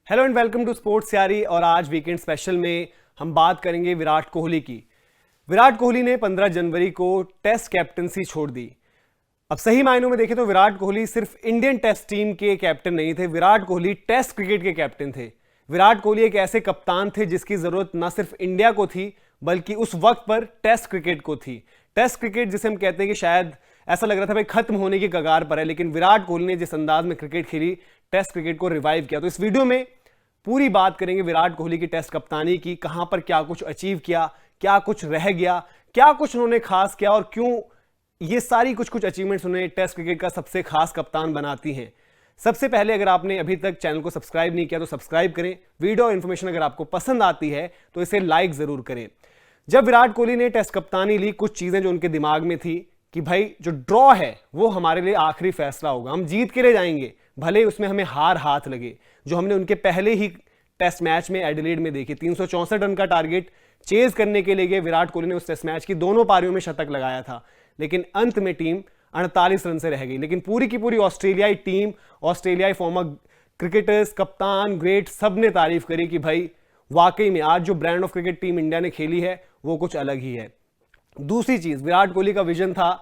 Hello and welcome to sports Yaari. और आज weekend special में हम बात करेंगे विराट कोहली की। विराट कोहली ने 15 जनवरी को टेस्ट कैप्टनसी छोड़ दी। अब सही मायनों में देखें तो विराट कोहली सिर्फ इंडियन टेस्ट टीम के कैप्टन नहीं थे, विराट कोहली टेस्ट क्रिकेट के कैप्टन थे। विराट कोहली एक ऐसे कप्तान थे जिसकी जरूरत न सिर्फ इंडिया को थी बल्कि उस वक्त पर टेस्ट क्रिकेट को थी। टेस्ट क्रिकेट जिसे हम कहते हैं कि शायद ऐसा लग रहा था भाई खत्म होने की कगार पर है, लेकिन विराट कोहली ने जिस अंदाज में क्रिकेट खेली, टेस्ट क्रिकेट को रिवाइव किया। तो इस वीडियो में पूरी बात करेंगे विराट कोहली की टेस्ट कप्तानी की, कहां पर क्या कुछ अचीव किया, क्या कुछ रह गया, क्या कुछ उन्होंने खास किया और क्यों ये सारी कुछ अचीवमेंट्स उन्हें टेस्ट क्रिकेट का सबसे खास कप्तान बनाती हैं। सबसे पहले अगर आपने अभी तक चैनल को सब्सक्राइब नहीं किया तो सब्सक्राइब करें। वीडियो और इंफॉर्मेशन अगर आपको पसंद आती है तो इसे लाइक जरूर करें। जब विराट कोहली ने टेस्ट कप्तानी ली, कुछ चीजें जो उनके दिमाग में थी कि भाई जो ड्रॉ है वो हमारे लिए आखिरी फैसला होगा, हम जीत के लिए जाएंगे भले उसमें हमें हार हाथ लगे। जो हमने उनके पहले ही टेस्ट मैच में एडिलेड में देखी, 364 रन का टारगेट चेज करने के लिए गए विराट कोहली ने उस टेस्ट मैच की दोनों पारियों में शतक लगाया था, लेकिन अंत में टीम 48 रन से रह गई। लेकिन पूरी की पूरी ऑस्ट्रेलियाई टीम, ऑस्ट्रेलियाई फॉर्मर क्रिकेटर्स, कप्तान, ग्रेट, सब ने तारीफ करी कि भाई वाकई में आज जो brand of cricket team India ने खेली है वो कुछ अलग ही है। दूसरी चीज, विराट कोहली का विजन था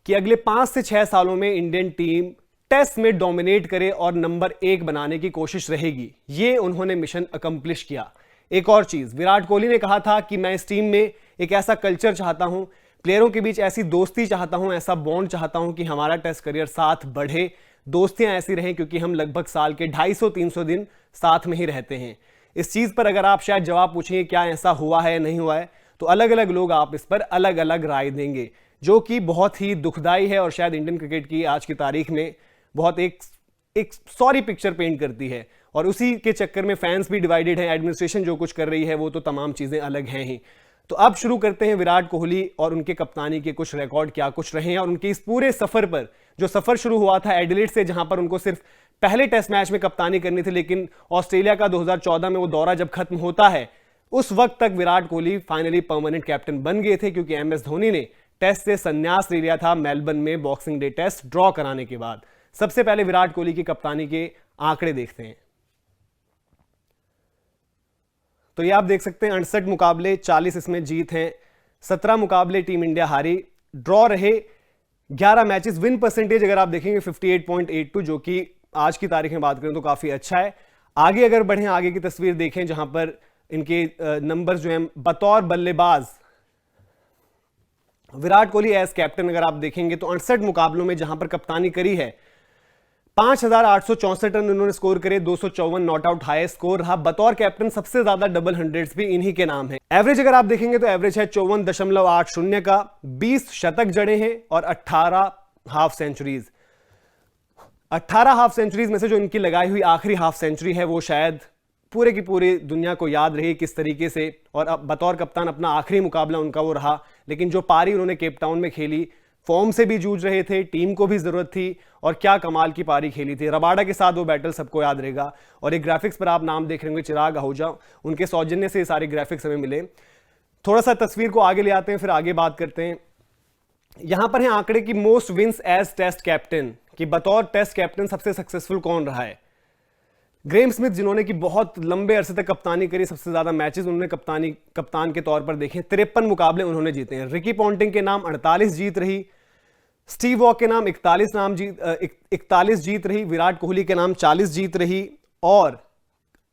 कि अगले 5 से 6 सालों में इंडियन टीम टेस्ट में डोमिनेट करे और नंबर 1 बनाने की कोशिश रहेगी। ये उन्होंने मिशन अकम्प्लिश किया। एक और चीज, विराट कोहली ने कहा था कि मैं इस टीम में एक ऐसा कल्चर चाहता हूं, प्लेयरों के बीच ऐसी दोस्ती चाहता हूं, ऐसा बॉन्ड चाहता हूं कि हमारा टेस्ट करियर साथ बढ़े, दोस्तियां ऐसी रहें, क्योंकि हम लगभग साल के 250-300 दिन साथ में ही रहते हैं। इस चीज पर अगर आप शायद जवाब पूछेंगे क्या ऐसा हुआ है या नहीं हुआ है, तो अलग अलग लोग आप इस पर अलग अलग राय देंगे, जो कि बहुत ही दुखदाई है और शायद इंडियन क्रिकेट की आज की तारीख में बहुत एक सॉरी पिक्चर पेंट करती है। और उसी के चक्कर में फैंस भी डिवाइडेड हैं, एडमिनिस्ट्रेशन जो कुछ कर रही है वो तो तमाम चीजें अलग हैं ही। तो अब शुरू करते हैं विराट कोहली और उनके कप्तानी के कुछ रिकॉर्ड क्या कुछ रहे हैं और उनके इस पूरे सफर पर। जो सफर शुरू हुआ था एडिलेड से, जहां पर उनको सिर्फ पहले टेस्ट मैच में कप्तानी करनी थी, लेकिन ऑस्ट्रेलिया का 2014 में वो दौरा जब खत्म होता है उस वक्त तक Virat Kohli finally permanent captain बन गए थे, क्योंकि MS धोनी ने टेस्ट से संन्यास ले लिया था मेलबर्न में बॉक्सिंग डे टेस्ट ड्रॉ कराने के बाद। सबसे पहले विराट कोहली की कप्तानी के आंकड़े देखते हैं। तो ये आप देख सकते हैं 68 मुकाबले, 40 इसमें जीत हैं, 17 मुकाबले टीम इंडिया हारी, ड्रॉ रहे 11 मैचेस। विन परसेंटेज अगर आप देखेंगे 58.82, जो कि आज की तारीख में बात करें तो काफी अच्छा है। आगे अगर बढ़ें, आगे की तस्वीर देखें जहां पर इनके नंबर्स जो हैं बतौर बल्लेबाज, विराट कोहली एज कैप्टन अगर आप देखेंगे तो 68 मुकाबलों में जहां पर कप्तानी करी है 5864 रन उन्होंने स्कोर करे, 254 नॉट आउट हाईएस्ट स्कोर रहा। बतौर कैप्टन सबसे ज्यादा डबल हंड्रेड्स भी इन्हीं के नाम है। एवरेज अगर आप देखेंगे तो एवरेज है 54.80 का, 20 शतक जड़े हैं और 18 हाफ सेंचुरीज। 18 हाफ सेंचुरीज में से जो इनकी लगाई हुई आखिरी हाफ सेंचुरी है वो शायद पूरे की पूरी दुनिया को याद रही किस तरीके से, और अब बतौर कप्तान अपना आखिरी मुकाबला उनका वो रहा। लेकिन जो पारी उन्होंने केप टाउन में खेली, फॉर्म से भी जूझ रहे थे, टीम को भी जरूरत थी, और क्या कमाल की पारी खेली थी। रबाडा के साथ वो बैटल सबको याद रहेगा। और एक ग्राफिक्स पर आप नाम देख रहे होंगे चिराग आहूजा, उनके सौजन्य से ये सारे ग्राफिक्स हमें मिले। थोड़ा सा तस्वीर को आगे ले आते हैं, फिर आगे बात करते हैं। यहां पर है आंकड़े की most wins as test captain, कि बतौर टेस्ट कैप्टन सबसे सक्सेसफुल कौन रहा है। ग्रेम स्मिथ, जिन्होंने कि बहुत लंबे अरसे तक कप्तानी करी, सबसे ज्यादा मैचेस उन्होंने कप्तान के तौर पर देखे, 53 मुकाबले उन्होंने जीते हैं। रिकी पॉन्टिंग के नाम 48 जीत रही, स्टीव वॉ के नाम 41 जीत रही, विराट कोहली के नाम 40 जीत रही, और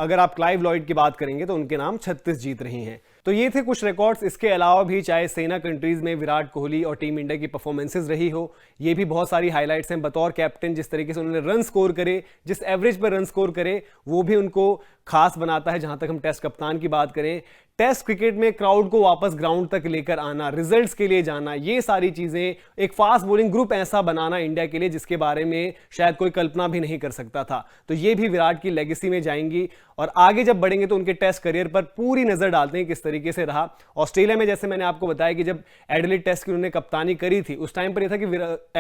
अगर आप क्लाइव लॉयड की बात करेंगे तो उनके नाम 36 जीत रही हैं। तो ये थे कुछ रिकॉर्ड्स। इसके अलावा भी चाहे सेना कंट्रीज में विराट कोहली और टीम इंडिया की परफॉर्मेंसेज रही हो, ये भी बहुत सारी हाइलाइट्स हैं। बतौर कैप्टन जिस तरीके से उन्होंने रन स्कोर करे, जिस एवरेज पर रन स्कोर करे, वो भी उनको खास बनाता है। जहां तक हम टेस्ट कप्तान की बात करें, टेस्ट क्रिकेट में क्राउड को वापस ग्राउंड तक लेकर आना, रिजल्ट्स के लिए जाना, ये सारी चीजें, एक फास्ट बॉलिंग ग्रुप ऐसा बनाना इंडिया के लिए जिसके बारे में शायद कोई कल्पना भी नहीं कर सकता था। तो ये भी विराट की लेगेसी में जाएंगी। और आगे जब बढ़ेंगे तो उनके टेस्ट करियर पर पूरी नजर डालते हैं किस तरीके से रहा। ऑस्ट्रेलिया में जैसे मैंने आपको बताया कि जब एडिलेड टेस्ट की उन्होंने कप्तानी करी थी, उस टाइम पर यह था कि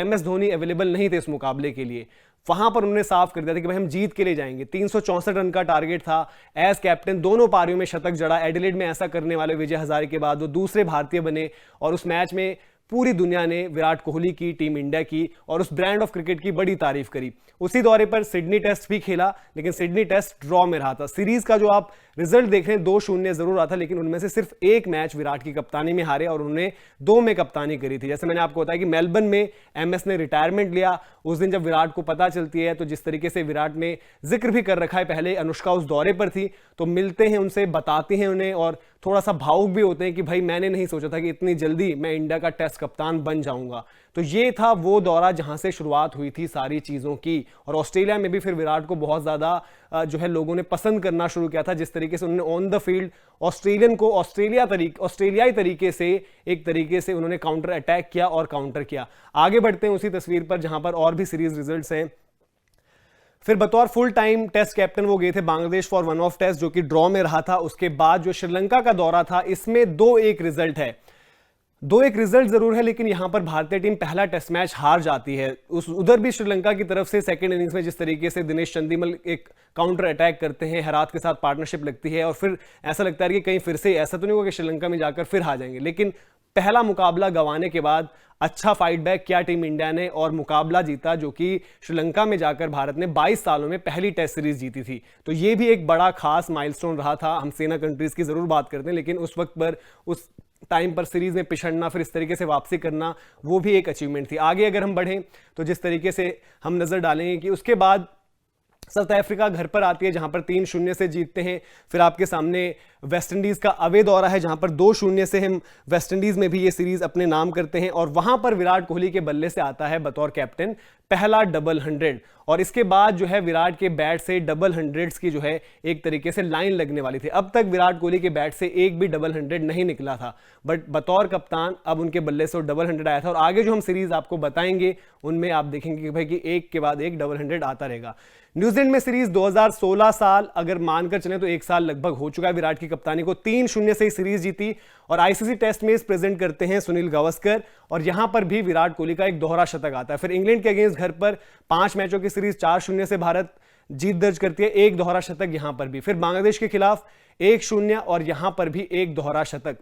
MS धोनी अवेलेबल नहीं थे इस मुकाबले के लिए। वहां पर उन्होंने साफ कर दिया था कि भाई हम जीत के लिए जाएंगे। 364 रन का टारगेट था। एज कैप्टन दोनों पारियों में शतक जड़ा। एडिलेड में ऐसा करने वाले विजय हजारे के बाद वो दूसरे भारतीय बने और उस मैच में पूरी दुनिया ने विराट कोहली की, टीम इंडिया की और उस ब्रांड ऑफ क्रिकेट की बड़ी तारीफ करी। उसी दौरे पर सिडनी टेस्ट भी खेला, लेकिन सिडनी टेस्ट ड्रॉ में रहा था। सीरीज का जो आप रिजल्ट देख रहे हैं 2-0 जरूर रहा था, लेकिन उनमें से सिर्फ एक मैच विराट की कप्तानी में हारे और उन्होंने 2 में कप्तानी करी थी। जैसे मैंने आपको बताया कि मेलबर्न में एमएस ने रिटायरमेंट लिया, उस दिन जब विराट को पता चलती है, तो जिस तरीके से विराट ने जिक्र भी कर रखा है, पहले अनुष्का उस दौरे पर थी, तो मिलते हैं उनसे, बताते हैं उन्हें और थोड़ा सा भावुक भी होते हैं कि भाई मैंने नहीं सोचा था कि इतनी जल्दी मैं इंडिया का टेस्ट कप्तान बन जाऊंगा। तो ये था वो दौरा जहां से शुरुआत हुई थी सारी चीजों की। और ऑस्ट्रेलिया में भी फिर विराट को बहुत ज्यादा जो है लोगों ने पसंद करना शुरू किया था, जिस तरीके से उन्होंने ऑन द फील्ड ऑस्ट्रेलियन को ऑस्ट्रेलियाई तरीके से एक तरीके से उन्होंने काउंटर अटैक किया और काउंटर किया। आगे बढ़ते हैं उसी तस्वीर पर जहां पर और भी सीरीज रिजल्ट्स हैं। फिर बतौर फुल टाइम टेस्ट कैप्टन वो गए थे Bangladesh for one off test, जो कि ड्रॉ में रहा था। उसके बाद जो श्रीलंका का दौरा था, इसमें 2-1 रिजल्ट है। 2-1 रिजल्ट जरूर है, लेकिन यहां पर भारतीय टीम पहला टेस्ट मैच हार जाती है। उधर भी श्रीलंका की तरफ से सेकंड इनिंग्स में जिस तरीके से दिनेश चंदीमल एक काउंटर अटैक करते हैं, हेरात के साथ पार्टनरशिप लगती है और फिर ऐसा लगता है कि कहीं फिर से ऐसा तो नहीं होगा कि श्रीलंका में जाकर फिर हार जाएंगे। लेकिन पहला मुकाबला गंवाने के बाद अच्छा फाइट बैक किया टीम इंडिया ने और मुकाबला जीता, जो कि श्रीलंका में जाकर भारत ने 22 सालों में पहली टेस्ट सीरीज जीती थी। तो ये भी एक बड़ा खास माइलस्टोन रहा था। हम सेना कंट्रीज की जरूर बात करते हैं, लेकिन उस वक्त पर उस टाइम पर सीरीज में पिछड़ना, फिर इस तरीके से वापसी करना, वो भी एक अचीवमेंट थी। आगे अगर हम बढ़ें तो जिस तरीके से हम नजर डालेंगे कि उसके बाद साउथ अफ्रीका घर पर आती है, जहां पर 3-0 से जीतते हैं। फिर आपके सामने वेस्ट इंडीज का अवे दौरा है, जहां पर 2-0 से हम वेस्ट इंडीज में भी ये सीरीज अपने नाम करते हैं और वहां पर विराट कोहली के बल्ले से आता है बतौर कैप्टन पहला डबल 100 और इसके बाद जो है विराट के बैट से डबल 100s की जो है एक तरीके से लाइन लगने वाली थी। अब तक विराट कोहली के बैट से एक भी डबल 100 नहीं निकला था, बट बतौर कप्तान अब उनके बल्ले से डबल 100 आया था। और आगे जो हम सीरीज आपको बताएंगे उनमें आप देखेंगे कि भाई कि एक के बाद एक डबल 100 आता रहेगा। न्यूजीलैंड में सीरीज 2016 साल अगर मानकर चले तो 1 साल लगभग हो चुका है विराट की कप्तानी को, 3-0 से ही सीरीज जीती और आईसीसी टेस्ट मैच प्रेजेंट करते हैं सुनील गावस्कर और यहां पर भी विराट कोहली का एक दोहरा शतक आता है। फिर इंग्लैंड के अगेंस्ट घर पर 5 मैचों की सीरीज 4-0 से भारत जीत दर्ज करती है, एक दोहरा शतक यहां पर भी। फिर बांग्लादेश के खिलाफ 1-0 और यहां पर भी एक दोहरा शतक।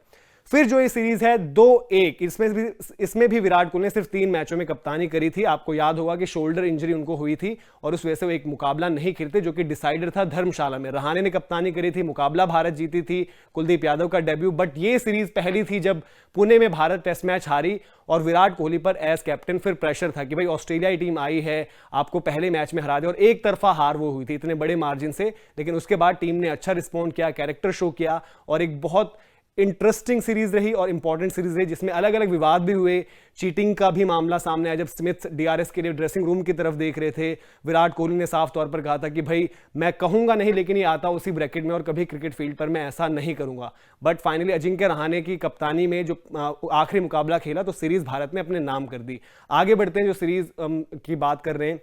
फिर जो ये सीरीज है 2-1, इसमें भी विराट कोहली ने सिर्फ 3 मैचों में कप्तानी करी थी। आपको याद होगा कि शोल्डर इंजरी उनको हुई थी और उस वजह से वो एक मुकाबला नहीं खेलते, जो कि डिसाइडर था धर्मशाला में। रहाणे ने कप्तानी करी थी, मुकाबला भारत जीती थी, कुलदीप यादव का डेब्यू। बट ये सीरीज पहली थी जब पुणे में भारत टेस्ट मैच हारी और विराट कोहली पर एज कैप्टन फिर प्रेशर था कि भाई ऑस्ट्रेलियाई टीम आई है, आपको पहले मैच में हरा दे, और एक तरफा हार वो हुई थी इतने बड़े मार्जिन से। लेकिन उसके बाद टीम ने अच्छा रिस्पॉन्ड किया, कैरेक्टर शो किया और एक बहुत इंटरेस्टिंग सीरीज रही और इंपॉर्टेंट सीरीज रही, जिसमें अलग अलग विवाद भी हुए। चीटिंग का भी मामला सामने आया जब स्मिथ डीआरएस के लिए ड्रेसिंग रूम की तरफ देख रहे थे। विराट कोहली ने साफ तौर पर कहा था कि भाई मैं कहूंगा नहीं, लेकिन ये आता उसी ब्रैकेट में और कभी क्रिकेट फील्ड पर मैं ऐसा नहीं करूंगा। बट फाइनली अजिंक्य रहाणे की कप्तानी में जो आखिरी मुकाबला खेला तो सीरीज भारत ने अपने नाम कर दी। आगे बढ़ते हैं, जो सीरीज की बात कर रहे हैं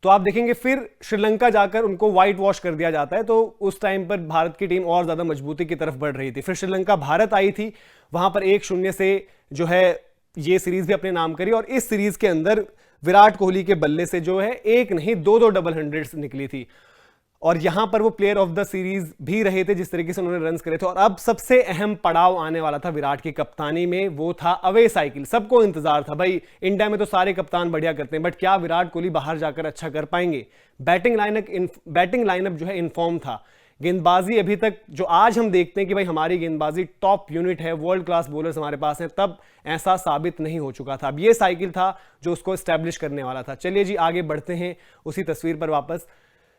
तो आप देखेंगे फिर श्रीलंका जाकर उनको व्हाइट वॉश कर दिया जाता है। तो उस टाइम पर भारत की टीम और ज्यादा मजबूती की तरफ बढ़ रही थी। फिर श्रीलंका भारत आई थी, वहां पर 1-0 से जो है ये सीरीज भी अपने नाम करी और इस सीरीज के अंदर विराट कोहली के बल्ले से जो है एक नहीं 2-2 डबल 100s निकली थी और यहां पर वो प्लेयर ऑफ द सीरीज भी रहे थे जिस तरीके से उन्होंने रन्स करे थे। और अब सबसे अहम पड़ाव आने वाला था विराट की कप्तानी में, वो था अवे साइकिल। सबको इंतजार था, भाई इंडिया में तो सारे कप्तान बढ़िया करते हैं, बट क्या विराट कोहली बाहर जाकर अच्छा कर पाएंगे। बैटिंग लाइनअप जो है इनफॉर्म था। गेंदबाजी अभी तक जो आज हम देखते हैं कि भाई हमारी गेंदबाजी टॉप यूनिट है, वर्ल्ड क्लास बॉलर्स हमारे पास हैं, तब ऐसा साबित नहीं हो चुका था। अब ये साइकिल था जो उसको एस्टैब्लिश करने वाला था। चलिए जी आगे बढ़ते हैं उसी तस्वीर पर वापस।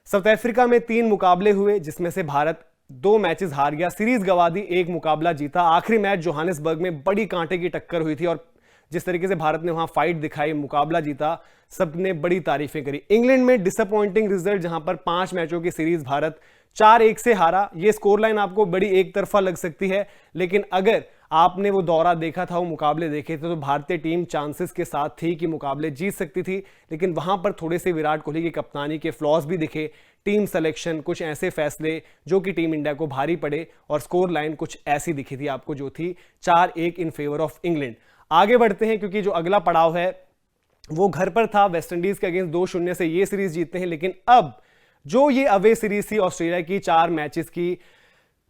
साउथ अफ्रीका में 3 मुकाबले हुए जिसमें से भारत 2 मैचेस हार गया, सीरीज गंवा दी, 1 मुकाबला जीता। आखिरी मैच जोहानिसबर्ग में बड़ी कांटे की टक्कर हुई थी और जिस तरीके से भारत ने वहां फाइट दिखाई, मुकाबला जीता, सबने बड़ी तारीफें करी। इंग्लैंड में डिसअपॉइंटिंग रिजल्ट, जहां पर 5 मैचों की सीरीज भारत 4-1 से हारा। ये स्कोर लाइन आपको बड़ी एक तरफा लग सकती है, लेकिन अगर आपने वो दौरा देखा था, वो मुकाबले देखे थे, तो भारतीय टीम चांसेस के साथ थी कि मुकाबले जीत सकती थी। लेकिन वहां पर थोड़े से विराट कोहली की कप्तानी के फ्लॉज भी दिखे, टीम सिलेक्शन, कुछ ऐसे फैसले जो कि टीम इंडिया को भारी पड़े और स्कोर लाइन कुछ ऐसी दिखी थी आपको जो थी 4-1 इन फेवर ऑफ इंग्लैंड। आगे बढ़ते हैं क्योंकि जो अगला पड़ाव है वो घर पर था, वेस्ट इंडीज के अगेंस्ट 2-0 से ये सीरीज जीतते हैं। लेकिन अब जो ये अवे सीरीज थी ऑस्ट्रेलिया की 4 मैचेस की,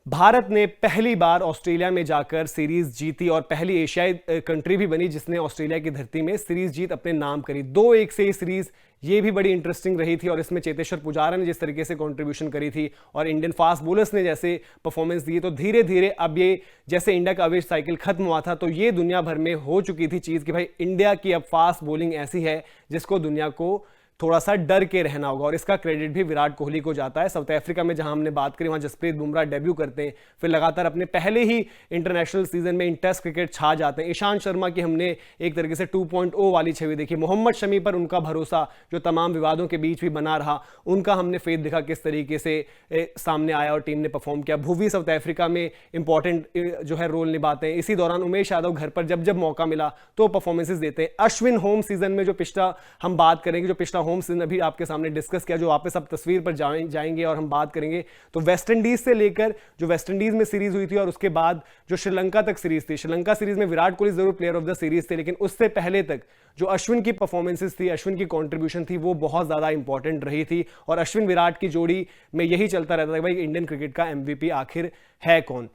भारत ने पहली बार ऑस्ट्रेलिया में जाकर सीरीज जीती और पहली एशियाई कंट्री भी बनी जिसने ऑस्ट्रेलिया की धरती में सीरीज जीत अपने नाम करी। 2-1 से ये सीरीज ये भी बड़ी इंटरेस्टिंग रही थी और इसमें चेतेश्वर पुजारा ने जिस तरीके से कंट्रीब्यूशन करी थी और इंडियन फास्ट बॉलर्स ने जैसे परफॉर्मेंस दी, तो धीरे धीरे अब ये जैसे इंडिया का अवेज साइकिल खत्म हुआ था तो ये दुनिया भर में हो चुकी थी चीज कि भाई इंडिया की अब फास्ट बॉलिंग ऐसी है जिसको दुनिया को थोड़ा सा डर के रहना होगा और इसका क्रेडिट भी विराट कोहली को जाता है। साउथ अफ्रीका में जहां हमने बात करी वहां जसप्रीत बुमराह डेब्यू करते हैं, फिर लगातार अपने पहले ही इंटरनेशनल सीजन में इन टेस्ट क्रिकेट छा जाते हैं। ईशांत शर्मा की हमने एक तरीके से 2.0 वाली छवि देखी। मोहम्मद शमी पर उनका भरोसा जो तमाम विवादों के बीच भी बना रहा, उनका हमने फेथ दिखा किस तरीके से सामने आया और टीम ने परफॉर्म किया। भुवी साउथ अफ्रीका में इंपॉर्टेंट जो है रोल निभाते हैं। इसी दौरान उमेश यादव घर पर जब जब मौका मिला तो परफॉर्मेंसेज देते हैं। अश्विन होम सीजन में जो पिछला हम बात करेंगे, जो पिछला होम सीजन अभी आपके सामने डिस्कस किया, जो वापस अब तस्वीर पर जाएंगे और हम बात करेंगे, तो वेस्ट इंडीज से लेकर जो वेस्ट इंडीज में सीरीज हुई थी और उसके बाद जो श्रीलंका तक सीरीज थी, श्रीलंका सीरीज में विराट कोहली जरूर प्लेयर ऑफ द सीरीज थे, लेकिन उससे पहले तक जो अश्विन की परफॉर्मेंसेस थी, अश्विन की कंट्रीब्यूशन थी, वो बहुत ज्यादा इंपॉर्टेंट रही थी और अश्विन विराट की जोड़ी में यही चलता रहता था भाई इंडियन क्रिकेट का एमवीपी आखिर है कौन।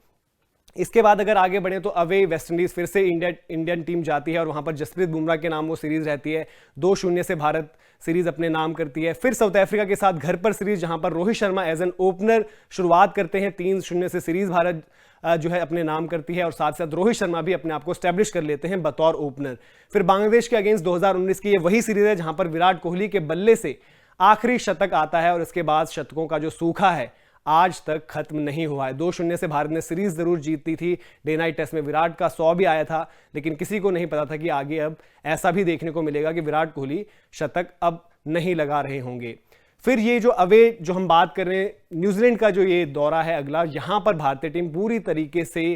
इसके बाद अगर आगे बढ़े तो अवे वेस्ट इंडीज फिर से इंडियन टीम जाती है और वहां पर जसप्रीत बुमराह के नाम वो सीरीज रहती है। 2-0 से भारत सीरीज अपने नाम करती है। फिर साउथ अफ्रीका के साथ घर पर सीरीज जहां पर Rohit Sharma as an opener शुरुआत करते हैं। 3-0 से सीरीज भारत जो है अपने नाम करती है और साथ साथ रोहित शर्मा भी अपने आप को स्टैब्लिश कर लेते हैं बतौर ओपनर। फिर बांग्लादेश के अगेंस्ट 2019 की ये वही सीरीज है जहां पर विराट कोहली के बल्ले से आखिरी शतक आता है और इसके बाद शतकों का जो सूखा है आज तक खत्म नहीं हुआ है। 2-0 से भारत ने सीरीज जरूर जीती थी। डे नाइट टेस्ट में विराट का 100 भी आया था, लेकिन किसी को नहीं पता था कि आगे अब ऐसा भी देखने को मिलेगा कि विराट कोहली शतक अब नहीं लगा रहे होंगे। फिर ये जो अवे जो हम बात कर रहे हैं, न्यूजीलैंड का जो ये दौरा है अगला, यहां पर भारतीय टीम पूरी तरीके से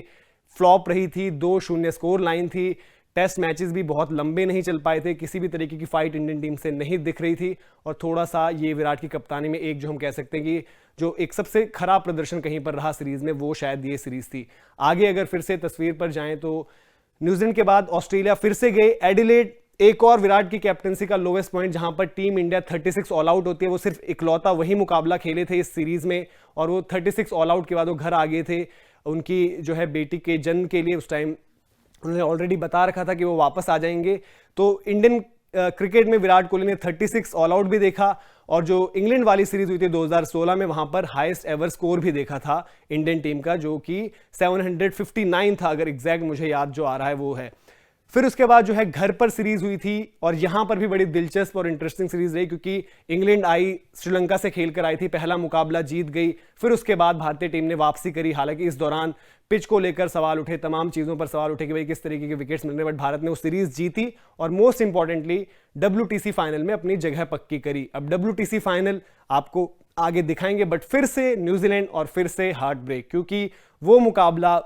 फ्लॉप रही थी। 2-0 स्कोर लाइन थी। टेस्ट मैचेस भी बहुत लंबे नहीं चल पाए थे। किसी भी तरीके की फाइट इंडियन टीम से नहीं दिख रही थी और थोड़ा सा ये विराट की कप्तानी में एक जो हम कह सकते हैं कि जो एक सबसे खराब प्रदर्शन कहीं पर रहा सीरीज में, वो शायद ये सीरीज थी। आगे अगर फिर से तस्वीर पर जाएं तो न्यूजीलैंड के बाद ऑस्ट्रेलिया फिर से गए। एडिलेड एक और विराट की कैप्टनसी का लोवेस्ट पॉइंट जहां पर टीम इंडिया 36 ऑल आउट होती है। वो सिर्फ इकलौता वही मुकाबला खेले थे इस सीरीज में और वो 36 ऑल आउट के बाद वो घर आ गए थे। उनकी जो है बेटी के जन्म के लिए उस टाइम उन्होंने ऑलरेडी बता रखा था कि वो वापस आ जाएंगे। तो इंडियन क्रिकेट में विराट कोहली ने 36 ऑल आउट भी देखा और जो इंग्लैंड वाली सीरीज हुई थी 2016 में, वहां पर हाईएस्ट एवर स्कोर भी देखा था इंडियन टीम का, जो कि 759 था, अगर एग्जैक्ट मुझे याद जो आ रहा है वो है। फिर उसके बाद जो है घर पर सीरीज हुई थी और यहां पर भी बड़ी दिलचस्प और इंटरेस्टिंग सीरीज रही क्योंकि इंग्लैंड आई, श्रीलंका से खेलकर आई थी, पहला मुकाबला जीत गई। फिर उसके बाद भारतीय टीम ने वापसी करी। हालांकि इस दौरान पिच को लेकर सवाल उठे, तमाम चीजों पर सवाल उठे कि भाई किस तरीके के विकेट्स मिल रहे हैं, बट भारत ने वो सीरीज जीती और मोस्ट इंपॉर्टेंटली WTC फाइनल में अपनी जगह पक्की करी। अब WTC फाइनल आपको आगे दिखाएंगे, बट फिर से न्यूजीलैंड और फिर से हार्ट ब्रेक, क्योंकि वो मुकाबला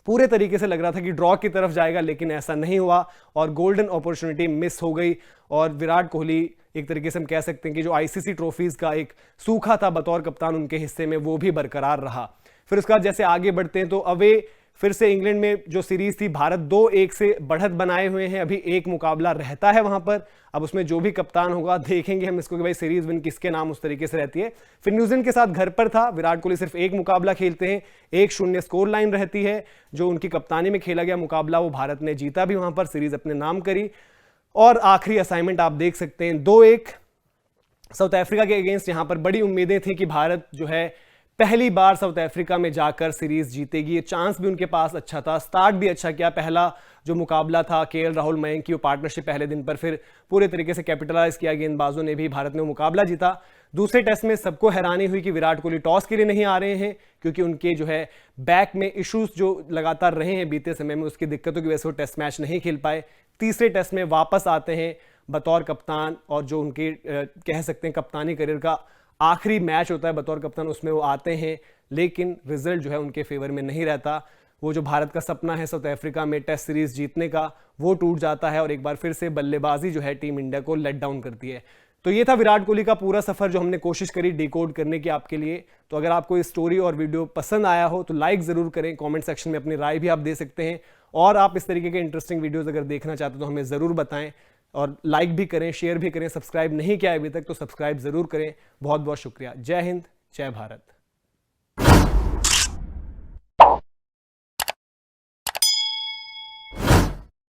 पूरे तरीके से लग रहा था कि ड्रॉ की तरफ जाएगा, लेकिन ऐसा नहीं हुआ और गोल्डन अपॉर्चुनिटी मिस हो गई और विराट कोहली एक तरीके से हम कह सकते हैं कि जो ICC ट्रॉफीज का एक सूखा था बतौर कप्तान उनके हिस्से में, वो भी बरकरार रहा। फिर उसके बाद जैसे आगे बढ़ते हैं तो अवे फिर से इंग्लैंड में जो सीरीज थी, भारत 2-1 से बढ़त बनाए हुए हैं। अभी एक मुकाबला रहता है वहां पर, अब उसमें जो भी कप्तान होगा देखेंगे हम इसको कि भाई सीरीज विन किसके नाम उस तरीके से रहती है। फिर न्यूजीलैंड के साथ घर पर था, विराट कोहली सिर्फ एक मुकाबला खेलते हैं। 1-0 स्कोर लाइन रहती है, जो उनकी कप्तानी में खेला गया मुकाबला वो भारत ने जीता भी, वहां पर सीरीज अपने नाम करी। और आखिरी असाइनमेंट आप देख सकते हैं 2-1 साउथ अफ्रीका के अगेंस्ट। यहां पर बड़ी उम्मीदें थी कि भारत जो है पहली बार साउथ अफ्रीका में जाकर सीरीज जीतेगी, ये चांस भी उनके पास अच्छा था, स्टार्ट भी अच्छा किया। पहला जो मुकाबला था KL राहुल मयंक की वो पार्टनरशिप पहले दिन पर, फिर पूरे तरीके से कैपिटलाइज किया गेंदबाजों ने भी, भारत ने वो मुकाबला जीता। दूसरे टेस्ट में सबको हैरानी हुई कि विराट कोहली टॉस के लिए नहीं आ रहे हैं क्योंकि उनके जो है बैक में इश्यूज जो लगातार रहे हैं बीते समय में, उसकी दिक्कतों की वजह से वो टेस्ट मैच नहीं खेल पाए। तीसरे टेस्ट में वापस आते हैं बतौर कप्तान और जो उनके कह सकते हैं कप्तानी करियर का आखिरी मैच होता है बतौर कप्तान, उसमें वो आते हैं, लेकिन रिजल्ट जो है उनके फेवर में नहीं रहता। वो जो भारत का सपना है साउथ अफ्रीका में टेस्ट सीरीज जीतने का, वो टूट जाता है और एक बार फिर से बल्लेबाजी जो है टीम इंडिया को लेट डाउन करती है। तो ये था विराट कोहली का पूरा सफर जो हमने कोशिश करी डिकोड करने की आपके लिए। तो अगर आपको ये स्टोरी और वीडियो पसंद आया हो तो लाइक जरूर करें, कमेंट सेक्शन में अपनी राय भी आप दे सकते हैं और आप इस तरीके के इंटरेस्टिंग वीडियोस अगर देखना चाहते हो तो हमें जरूर बताएं और लाइक भी करें, शेयर भी करें। सब्सक्राइब नहीं किया अभी तक तो सब्सक्राइब जरूर करें। बहुत बहुत शुक्रिया। जय हिंद, जय भारत।